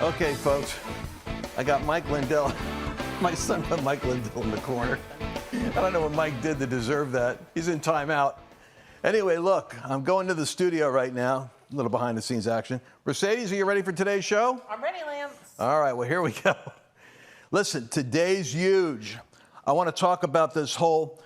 Okay, folks, I got Mike Lindell. My son put Mike Lindell in the corner. I don't know what Mike did to deserve that. He's in timeout. Anyway, look, I'm going to the studio right now. A little behind the scenes action. Mercedes, are you ready for today's show? I'm ready, Lance. All right, well, here we go. Listen, today's huge. I want to talk about this whole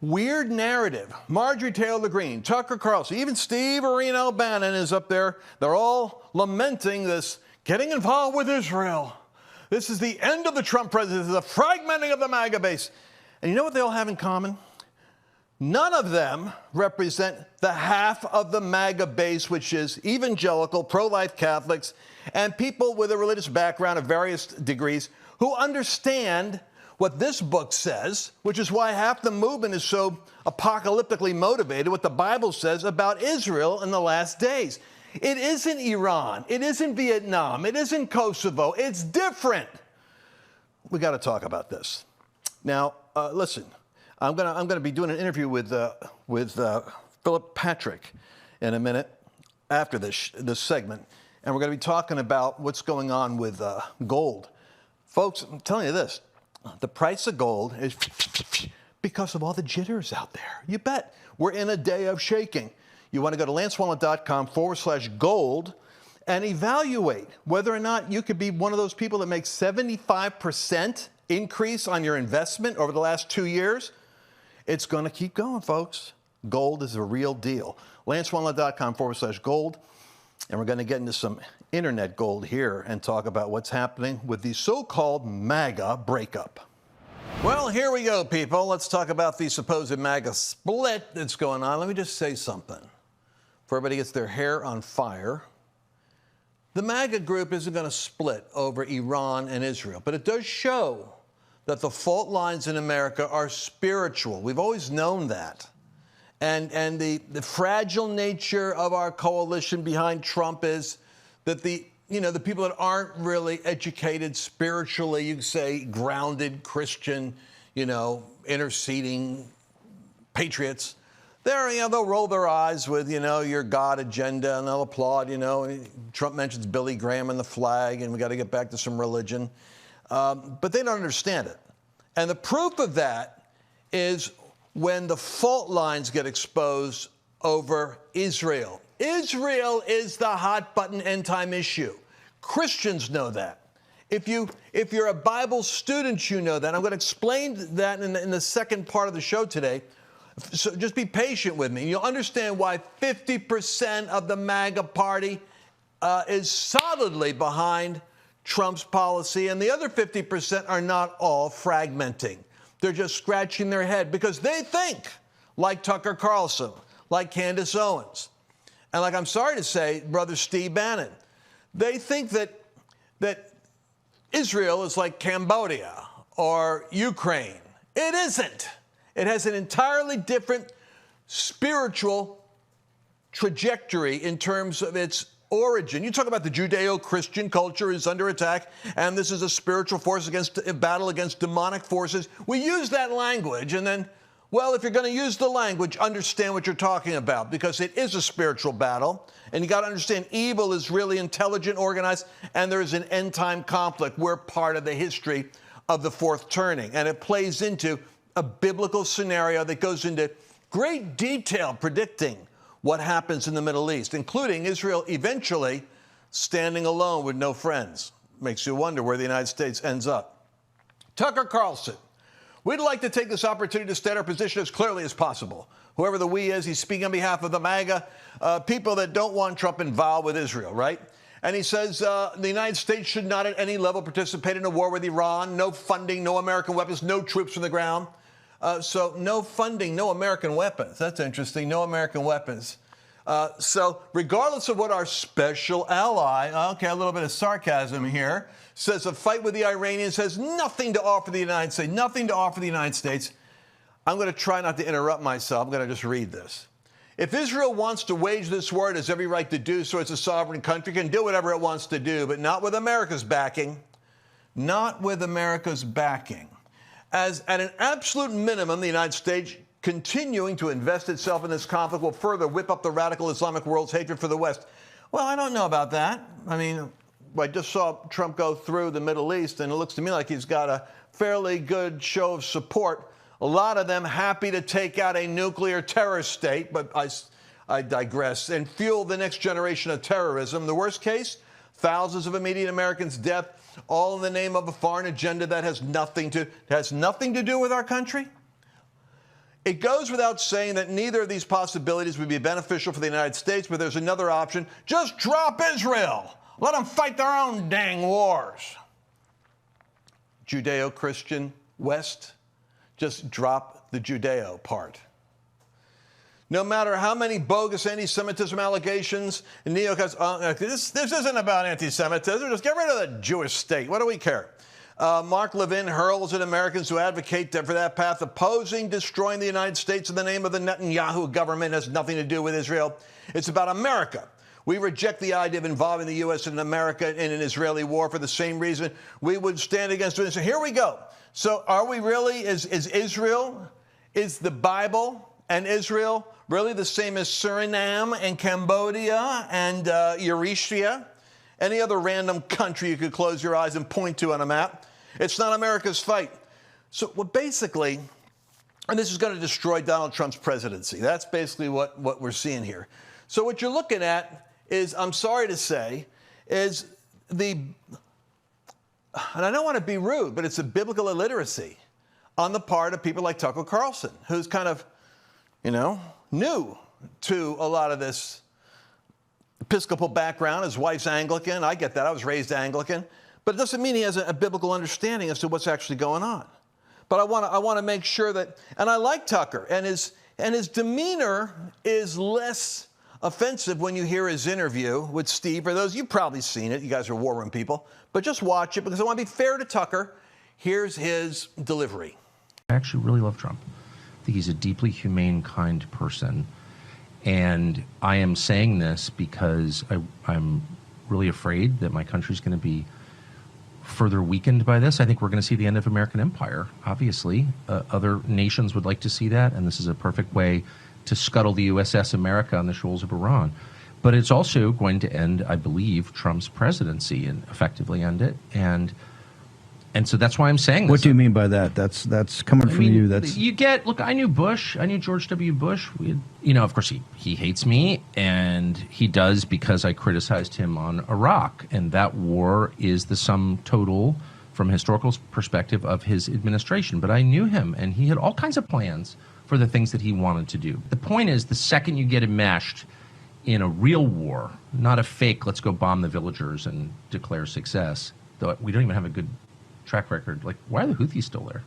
weird narrative. Marjorie Taylor Greene, Tucker Carlson, even Steve Areno Bannon is up there. They're all lamenting this getting involved with Israel. This is the end of the Trump presidency, the fragmenting of the MAGA base. And you know what they all have in common? None of them represent the half of the MAGA base, which is evangelical, pro-life Catholics, and people with a religious background of various degrees who understand what this book says, which is why half the movement is so apocalyptically motivated, what the Bible says about Israel in the last days. It isn't Iran. It isn't Vietnam. It isn't Kosovo. It's different. We got to talk about this. Now, listen, I'm gonna be doing an interview with Philip Patrick in a minute after this segment, and we're going to be talking about what's going on with gold. Folks, I'm telling you this. The price of gold is because of all the jitters out there. You bet. We're in a day of shaking. You want to go to lancewallnau.com/gold and evaluate whether or not you could be one of those people that makes 75% increase on your investment over the last 2 years. It's going to keep going, folks. Gold is a real deal. lancewallnau.com/gold. And we're going to get into some internet gold here and talk about what's happening with the so-called MAGA breakup. Well, here we go, people. Let's talk about the supposed MAGA split that's going on. Let me just say something. Before everybody gets their hair on fire, the MAGA group isn't going to split over Iran and Israel, but it does show that the fault lines in America are spiritual. We've always known that. And the fragile nature of our coalition behind Trump is that the people that aren't really educated spiritually, you could say grounded Christian, interceding patriots, they'll roll their eyes with, your God agenda, and they'll applaud, Trump mentions Billy Graham and the flag, and we got to get back to some religion. But they don't understand it. And the proof of that is when the fault lines get exposed over Israel. Israel is the hot button end time issue. Christians know that. If you're a Bible student, you know that. I'm going to explain that in the second part of the show today. So just be patient with me. You'll understand why 50% of the MAGA party is solidly behind Trump's policy, and the other 50% are not all fragmenting. They're just scratching their head because they think, like Tucker Carlson, like Candace Owens, and like, I'm sorry to say, Brother Steve Bannon, they think that Israel is like Cambodia or Ukraine. It isn't. It has an entirely different spiritual trajectory in terms of its origin. You talk about the Judeo-Christian culture is under attack, and this is a spiritual force against a battle against demonic forces. We use that language, and then, well, if you're going to use the language, understand what you're talking about, because it is a spiritual battle, and you got to understand evil is really intelligent, organized, and there is an end-time conflict. We're part of the history of the fourth turning, and it plays into a biblical scenario that goes into great detail predicting what happens in the Middle East, including Israel eventually standing alone with no friends. Makes you wonder where the United States ends up. Tucker Carlson. We'd like to take this opportunity to state our position as clearly as possible. Whoever the we is, he's speaking on behalf of the MAGA, people that don't want Trump involved with Israel, right? And he says the United States should not at any level participate in a war with Iran, no funding, no American weapons, no troops from the ground. So no funding, no American weapons. That's interesting, no American weapons. So regardless of what our special ally, okay, a little bit of sarcasm here, says a fight with the Iranians has nothing to offer the United States, nothing to offer the United States. I'm going to try not to interrupt myself. I'm going to just read this. If Israel wants to wage this war, it has every right to do so. It's a sovereign country, can do whatever it wants to do, but not with America's backing. Not with America's backing. As at an absolute minimum, the United States continuing to invest itself in this conflict will further whip up the radical Islamic world's hatred for the West. Well, I don't know about that. I mean, I just saw Trump go through the Middle East, and it looks to me like he's got a fairly good show of support. A lot of them happy to take out a nuclear terror state, but I digress, and fuel the next generation of terrorism. The worst case, thousands of immediate Americans' death, all in the name of a foreign agenda that has nothing to do with our country. It goes without saying that neither of these possibilities would be beneficial for the United States, but there's another option. Just drop Israel. Let them fight their own dang wars. Judeo-Christian West, just drop the Judeo part. No matter how many bogus anti-Semitism allegations and neocons, this isn't about anti-Semitism. Just get rid of the Jewish state. What do we care? Mark Levin hurls at Americans who advocate for that path, opposing destroying the United States in the name of the Netanyahu government. It has nothing to do with Israel. It's about America. We reject the idea of involving the U.S. and America in an Israeli war for the same reason we would stand against it. So here we go. So are we really, is Israel, is the Bible and Israel really the same as Suriname and Cambodia and Eritrea? Any other random country you could close your eyes and point to on a map? It's not America's fight. So basically, and this is going to destroy Donald Trump's presidency. That's basically what we're seeing here. So what you're looking at is, I'm sorry to say, is and I don't want to be rude, but it's a biblical illiteracy on the part of people like Tucker Carlson, who's kind of, new to a lot of this Episcopal background. His wife's Anglican. I get that. I was raised Anglican. But it doesn't mean he has a biblical understanding as to what's actually going on. But I want to make sure that, and I like Tucker, and his demeanor is less offensive when you hear his interview with Steve. For those, you've probably seen it. You guys are war room people. But just watch it, because I want to be fair to Tucker. Here's his delivery. I actually really love Trump. I think he's a deeply humane, kind person. And I am saying this because I'm really afraid that my country's going to be further weakened by this. I think we're going to see the end of American empire, obviously. Other nations would like to see that, and this is a perfect way to scuttle the USS America on the shoals of Iran. But it's also going to end, I believe, Trump's presidency and effectively end it. And so that's why I'm saying this. What do you mean by that? That's coming from you. That's look, I knew Bush. I knew George W. Bush. Of course, he hates me, and he does because I criticized him on Iraq. And that war is the sum total, from a historical perspective, of his administration. But I knew him, and he had all kinds of plans for the things that he wanted to do. The point is, the second you get enmeshed in a real war, not a fake, let's go bomb the villagers and declare success, though we don't even have a good track record. Like, why are the Houthis still there?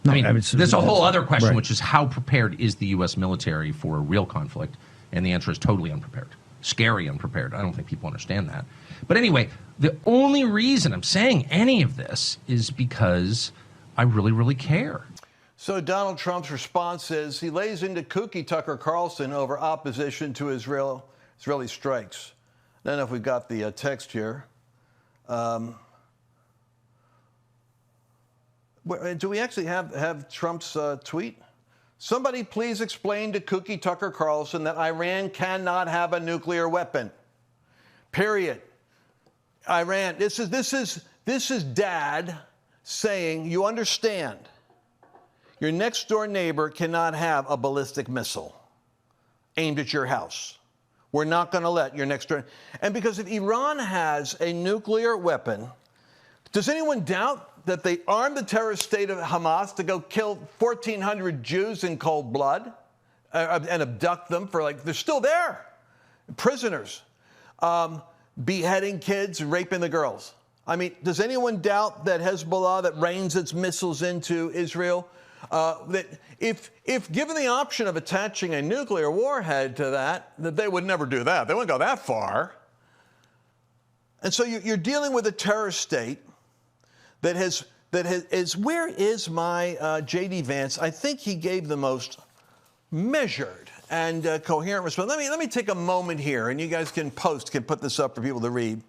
I mean, there's a whole other question, right, which is how prepared is the U.S. military for a real conflict? And the answer is totally unprepared. Scary unprepared. I don't think people understand that. But anyway, the only reason I'm saying any of this is because I really, really care. So Donald Trump's response is he lays into kooky Tucker Carlson over opposition to Israeli strikes. I don't know if we've got the text here. Do we actually have Trump's tweet? Somebody please explain to kooky Tucker Carlson that Iran cannot have a nuclear weapon. Period. Iran. This is Dad saying, you understand, your next door neighbor cannot have a ballistic missile aimed at your house. We're not going to let your next door. And because if Iran has a nuclear weapon, does anyone doubt that they armed the terrorist state of Hamas to go kill 1,400 Jews in cold blood and abduct them for, they're still there, prisoners, beheading kids and raping the girls? I mean, does anyone doubt that Hezbollah, that rains its missiles into Israel, that if given the option of attaching a nuclear warhead to that they would never do that. They wouldn't go that far. And so you're dealing with a terrorist state that is, where is my J.D. Vance? I think he gave the most measured and coherent response. Let me take a moment here, and you guys can put this up for people to read.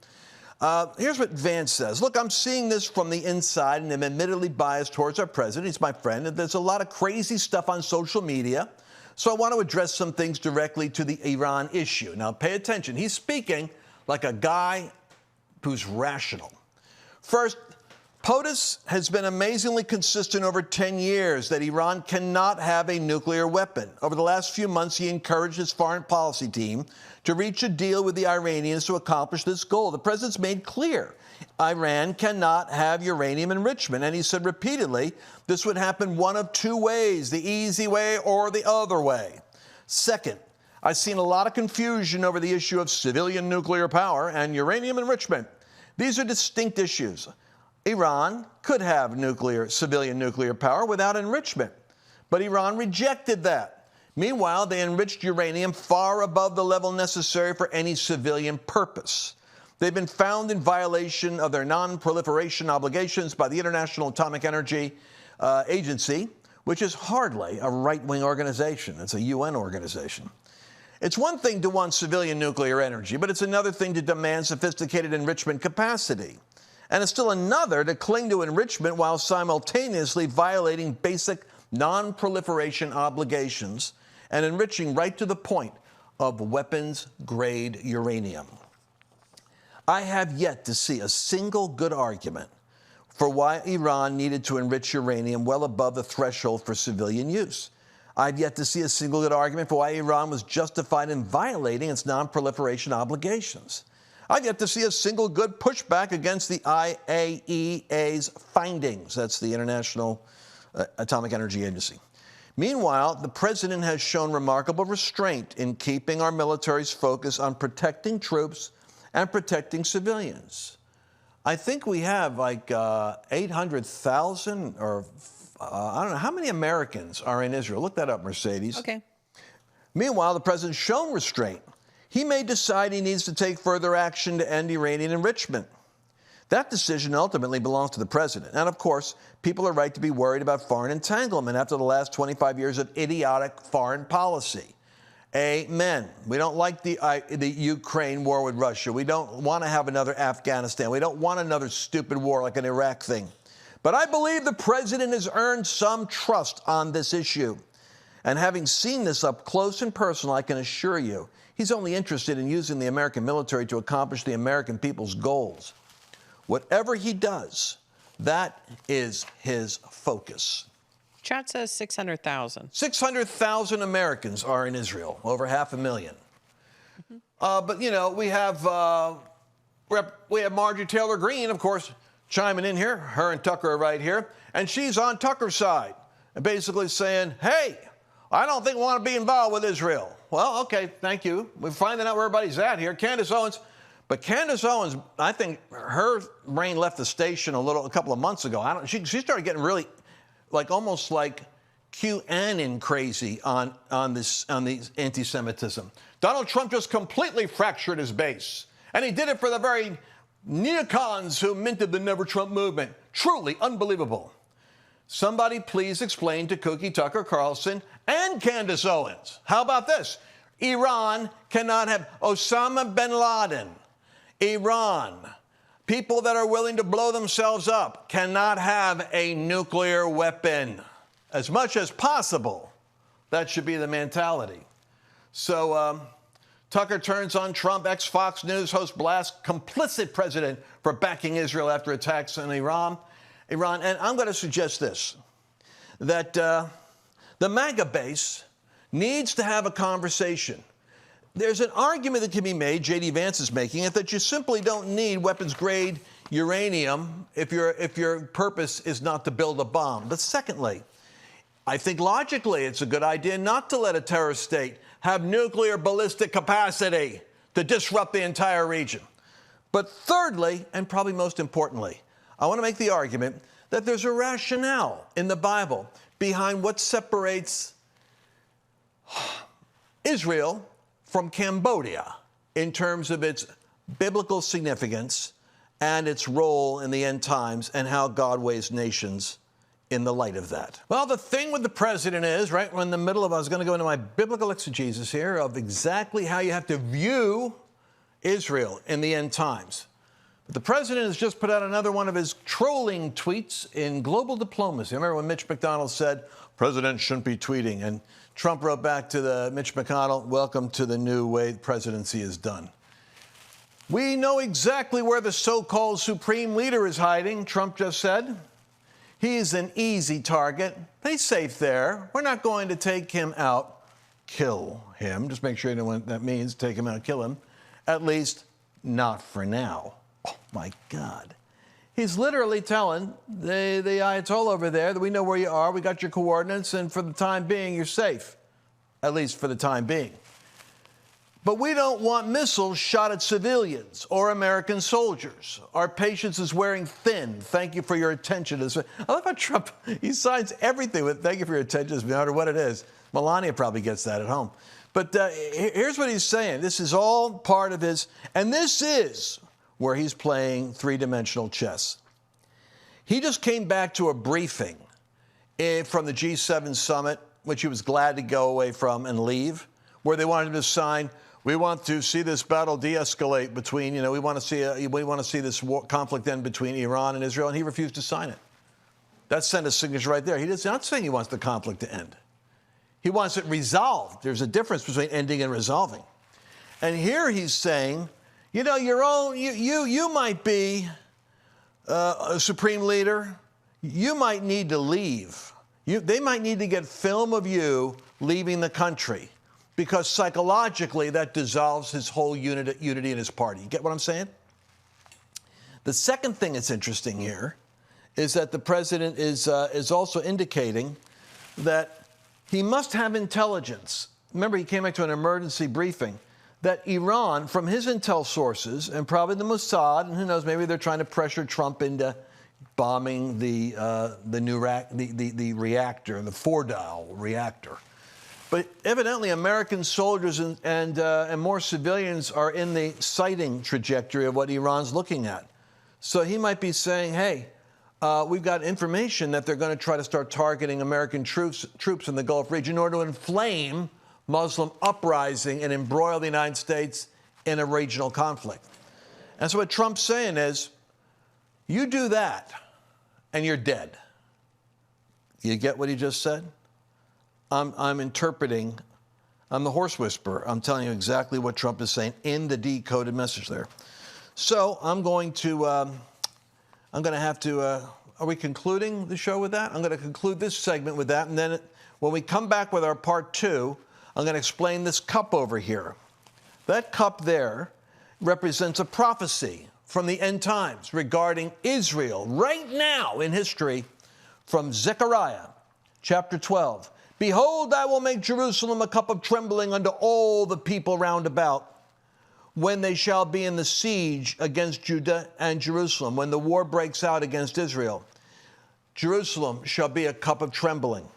Here's what Vance says. Look, I'm seeing this from the inside, and I'm admittedly biased towards our president. He's my friend, and there's a lot of crazy stuff on social media. So I want to address some things directly to the Iran issue. Now, pay attention. He's speaking like a guy who's rational. First, POTUS has been amazingly consistent over 10 years that Iran cannot have a nuclear weapon. Over the last few months, he encouraged his foreign policy team to reach a deal with the Iranians to accomplish this goal. The president's made clear Iran cannot have uranium enrichment, and he said repeatedly this would happen one of two ways, the easy way or the other way. Second, I've seen a lot of confusion over the issue of civilian nuclear power and uranium enrichment. These are distinct issues. Iran could have civilian nuclear power without enrichment, but Iran rejected that. Meanwhile, they enriched uranium far above the level necessary for any civilian purpose. They've been found in violation of their non-proliferation obligations by the International Atomic Energy Agency, which is hardly a right-wing organization. It's a UN organization. It's one thing to want civilian nuclear energy, but it's another thing to demand sophisticated enrichment capacity. And it's still another to cling to enrichment while simultaneously violating basic non-proliferation obligations and enriching right to the point of weapons-grade uranium. I have yet to see a single good argument for why Iran needed to enrich uranium well above the threshold for civilian use. I've yet to see a single good argument for why Iran was justified in violating its non-proliferation obligations. I've yet to see a single good pushback against the IAEA's findings. That's the International Atomic Energy Agency. Meanwhile, the president has shown remarkable restraint in keeping our military's focus on protecting troops and protecting civilians. I think we have like 800,000 or I don't know, how many Americans are in Israel? Look that up, Mercedes. Okay. Meanwhile, the president's shown restraint. He may decide he needs to take further action to end Iranian enrichment. That decision ultimately belongs to the president. And of course, people are right to be worried about foreign entanglement after the last 25 years of idiotic foreign policy. Amen. We don't like the Ukraine war with Russia. We don't want to have another Afghanistan. We don't want another stupid war like an Iraq thing. But I believe the president has earned some trust on this issue. And having seen this up close and personal, I can assure you, he's only interested in using the American military to accomplish the American people's goals. Whatever he does, that is his focus. Chat says 600,000. 600,000 Americans are in Israel, over 500,000. But, you know, we have Marjorie Taylor Greene, of course, chiming in here. Her and Tucker are right here. And she's on Tucker's side and basically saying, hey, I don't think we want to be involved with Israel. Well, okay, thank you. We're finding out where everybody's at here. Candace Owens. But Candace Owens, I think her brain left the station a couple of months ago. She started getting really, almost like QAnon crazy on the anti-Semitism. Donald Trump just completely fractured his base. And he did it for the very neocons who minted the Never Trump movement. Truly unbelievable. Somebody please explain to Cookie Tucker Carlson and Candace Owens. How about this? Iran cannot have Osama bin Laden. Iran, people that are willing to blow themselves up, cannot have a nuclear weapon. As much as possible, that should be the mentality. So Tucker turns on Trump, ex-Fox News host blasts complicit president for backing Israel after attacks on Iran. And I'm going to suggest this, that the MAGA base needs to have a conversation. There's an argument that can be made, J.D. Vance is making it, that you simply don't need weapons-grade uranium if your purpose is not to build a bomb. But secondly, I think logically it's a good idea not to let a terrorist state have nuclear ballistic capacity to disrupt the entire region. But thirdly, and probably most importantly, I want to make the argument that there's a rationale in the Bible behind what separates Israel from Cambodia in terms of its biblical significance and its role in the end times and how God weighs nations in the light of that. Well, the thing with the president is, right, we're in the middle of, I was going to go into my biblical exegesis here of exactly how you have to view Israel in the end times. But the president has just put out another one of his trolling tweets in global diplomacy. I remember when Mitch McConnell said, president shouldn't be tweeting, and Trump wrote back to Mitch McConnell, welcome to the new way presidency is done. We know exactly where the so-called supreme leader is hiding, Trump just said. He's an easy target. He's safe there. We're not going to take him out, kill him. Just make sure you know what that means, take him out, kill him. At least not for now. Oh, my God. He's literally telling the Ayatollah over there that we know where you are, we got your coordinates, and for the time being, you're safe. At least for the time being. But we don't want missiles shot at civilians or American soldiers. Our patience is wearing thin. Thank you for your attention. I love how Trump, he signs everything with thank you for your attention, no matter what it is. Melania probably gets that at home. But here's what he's saying. This is all part of his, and this is where he's playing three-dimensional chess. He just came back to a briefing from the G7 summit, which he was glad to go away from and leave, where they wanted him to sign, we want to see this battle de-escalate between, we want to see this conflict end between Iran and Israel, and he refused to sign it. That's Senator's signature right there. He's not saying he wants the conflict to end. He wants it resolved. There's a difference between ending and resolving. And here he's saying, you might be a supreme leader. You might need to leave. They might need to get film of you leaving the country, because psychologically that dissolves his whole unity in his party. You get what I'm saying? The second thing that's interesting here is that the president is also indicating that he must have intelligence. Remember, he came back to an emergency briefing that Iran, from his intel sources, and probably the Mossad, and who knows, maybe they're trying to pressure Trump into bombing the reactor, the Fordow reactor. But evidently, American soldiers and more civilians are in the sighting trajectory of what Iran's looking at. So he might be saying, hey, we've got information that they're going to try to start targeting American troops in the Gulf region in order to inflame Muslim uprising and embroil the United States in a regional conflict. And so what Trump's saying is, you do that, and you're dead. You get what he just said? I'm interpreting. I'm the horse whisperer. I'm telling you exactly what Trump is saying in the decoded message there. So I'm going to have to, are we concluding the show with that? I'm going to conclude this segment with that. And then when we come back with our part two, I'm going to explain this cup over here. That cup there represents a prophecy from the end times regarding Israel right now in history from Zechariah chapter 12. Behold, I will make Jerusalem a cup of trembling unto all the people round about, when they shall be in the siege against Judah and Jerusalem, when the war breaks out against Israel. Jerusalem shall be a cup of trembling.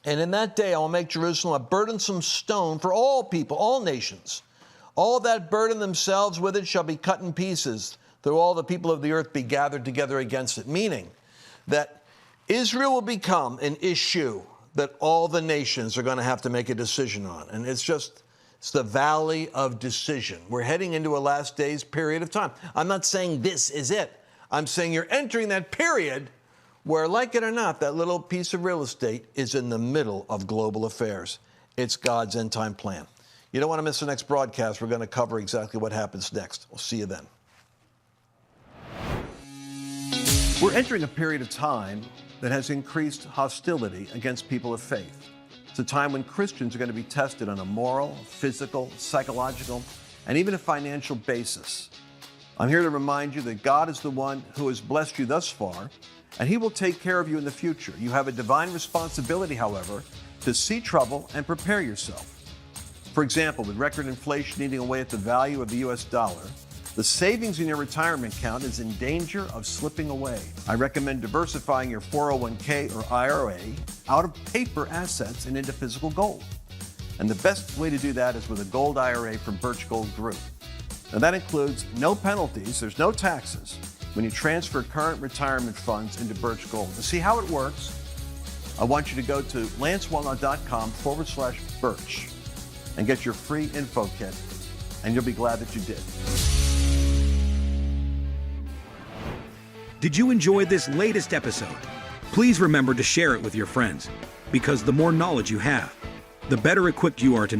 And in that day I will make Jerusalem a burdensome stone for all people, all nations. All that burden themselves with it shall be cut in pieces, though all the people of the earth be gathered together against it. Meaning that Israel will become an issue that all the nations are going to have to make a decision on. And it's the valley of decision. We're heading into a last days period of time. I'm not saying this is it. I'm saying you're entering that period where, like it or not, that little piece of real estate is in the middle of global affairs. It's God's end time plan. You don't want to miss the next broadcast. We're going to cover exactly what happens next. We'll see you then. We're entering a period of time that has increased hostility against people of faith. It's a time when Christians are going to be tested on a moral, physical, psychological, and even a financial basis. I'm here to remind you that God is the one who has blessed you thus far, and he will take care of you in the future. You have a divine responsibility, however, to see trouble and prepare yourself. For example, with record inflation eating away at the value of the U.S. dollar, the savings in your retirement account is in danger of slipping away. I recommend diversifying your 401k or IRA out of paper assets and into physical gold. And the best way to do that is with a gold IRA from Birch Gold Group. Now that includes no penalties, there's no taxes when you transfer current retirement funds into Birch Gold. To see how it works, I want you to go to lancewallnau.com/Birch and get your free info kit, and you'll be glad that you did. Did you enjoy this latest episode? Please remember to share it with your friends, because the more knowledge you have, the better equipped you are to